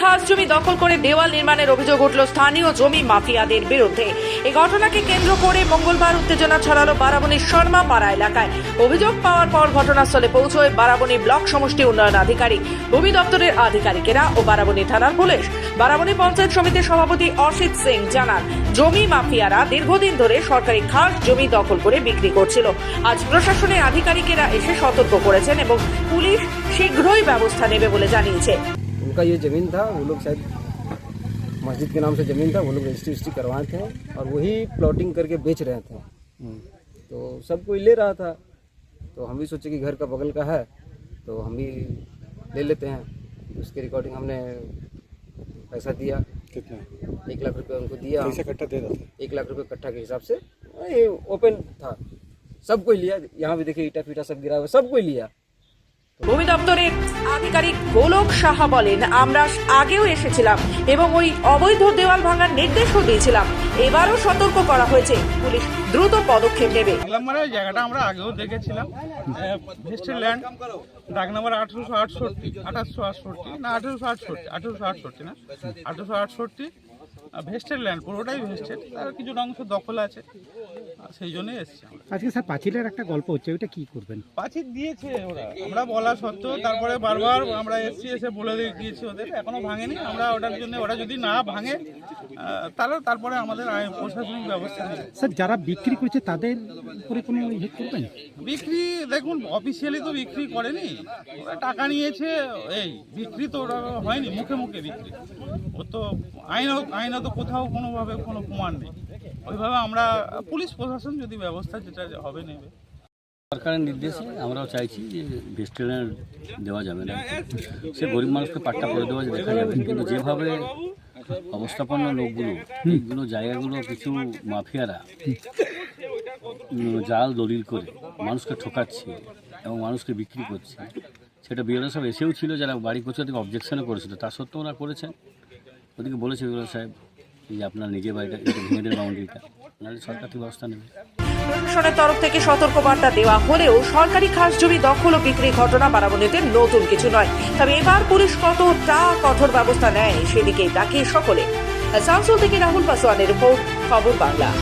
খাস জমি দখল করে দেওয়াল নির্মাণের অভিযোগ উঠল স্থানীয় জমি মাফিয়াদের বিরুদ্ধে। এই ঘটনাকে কেন্দ্র করে মঙ্গলবার উত্তেজনা ছড়ালো বারাবণীর শর্মাপাড়া এলাকায়। অভিযোগ পাওয়ার পর ঘটনাস্থলে পৌঁছয় বারাবণী ব্লক সমষ্টি উন্নয়ন আধিকারিক, ভূমি দপ্তরের আধিকারিকেরা ও বারাবণী থানার পুলিশ। বারাবণী পঞ্চায়েত সমিতির সভাপতি অসিত সিং জানান, জমি মাফিয়ারা দীর্ঘদিন ধরে সরকারি খাস জমি দখল করে বিক্রি করছিল। আজ প্রশাসনের আধিকারিকেরা এসে সতর্ক করেছেন এবং পুলিশ शीघ्र व्यवस्था नेबे बोले जानिए। उनका ये ज़मीन था, वो लोग शायद मस्जिद के नाम से ज़मीन था, वो लोग रजिस्ट्री करवाए थे और वही प्लॉटिंग करके बेच रहे थे। तो सब कोई ले रहा था, तो हम भी सोचे कि घर का बगल का है तो हम भी ले लेते हैं। उसके रिकॉर्डिंग हमने पैसा दिया। कितना? 1 लाख रुपये उनको दिया। कैसे कट्टा दे रहा था? 1 लाख रुपये कट्ठा के हिसाब से। ये ओपन था, सब कोई लिया। यहाँ भी देखिए ईटा फीटा सब गिरा हुआ, सब कोई लिया। ভূমি দপ্তরের আধিকারিক গোলক সাহা বলেন, আমরা আগেও এসেছিলাম এবং ওই অবৈধ দেওয়াল ভাঙার নির্দেশও দিয়েছিলাম। এবারও সতর্ক করা হয়েছে, পুলিশ দ্রুত পদক্ষেপ নেবে। জায়গাটা আমরা আগেও দেখেছিলাম, ভেস্টেড ল্যান্ড, ডাক নাম্বার 1868 ভেস্টেড ল্যান্ড, পুরোটাই ভেস্টেড, তার কিছু অংশ দখল আছে, সেই জন্যই এসেছি। আজকে স্যার পাঁচিলের একটা গল্প হচ্ছে, ওইটা কি করবেন? পাঁচিল দিয়েছে ওরা, আমরা বলা সত্ত্বেও তারপরে বারবার আমরা এসে বলে দিয়েছি ওদের, এখনো ভাঙেনি। আমরা ওটার জন্য, ওরা যদি না ভাঙে তারপরে আমাদের প্রশাসনিক ব্যবস্থা নেবে। স্যার যারা বিক্রি করছে তাদের উপরে কোনো ইয়ে করবেন? বিক্রি দেখুন, অফিসিয়ালি তো বিক্রি করেনি, ওরা টাকা নিয়েছে, এই বিক্রি তো ওরা হয়নি, মুখে মুখে বিক্রি। ও তো আইনত কোথাও কোনোভাবে কোনো প্রমাণ নেই। ওইভাবে আমরা পুলিশ প্রশাসন যদি ব্যবস্থা যেটা হবে নেবে। সরকারের নির্দেশে আমরাও চাইছি যে ভেস্টেড ল্যান্ড দেওয়া যাবে না, সে গরিব মানুষকে পাট্টা করে দেওয়া দেখা যাবে। কিন্তু যেভাবে অবস্থাপন্ন লোকগুলো, এইগুলো জায়গাগুলো কিছু মাফিয়ারা জাল দলিল করে মানুষকে ঠকাচ্ছে এবং মানুষকে বিক্রি করছে, সেটা বিএলও সব এসেও ছিল, যারা বাড়ি করছে ওদিকে অবজেকশনও করেছিল, তা সত্ত্বেও ওরা করেছেন। ওদিকে বলেছে বিএলও সাহেব যে আপনার নিজের বাড়িটা ভেঙে দেন, বাউন্ডারিটা, নাহলে সরকার থেকে ব্যবস্থা নেবে। প্রশাসনের তরফ থেকে সতর্কবার্তা দেওয়া হলেও সরকারি খাস জমি দখল ও বিক্রির ঘটনা বারাবণীতে নতুন কিছু নয়। তবে এবার পুলিশ কতটা কঠোর ব্যবস্থা নেয় সেদিকেই তাকিয়ে সকলে। আসানসোল থেকে রাহুল পাসওয়ানের রিপোর্ট, খবর বাংলা।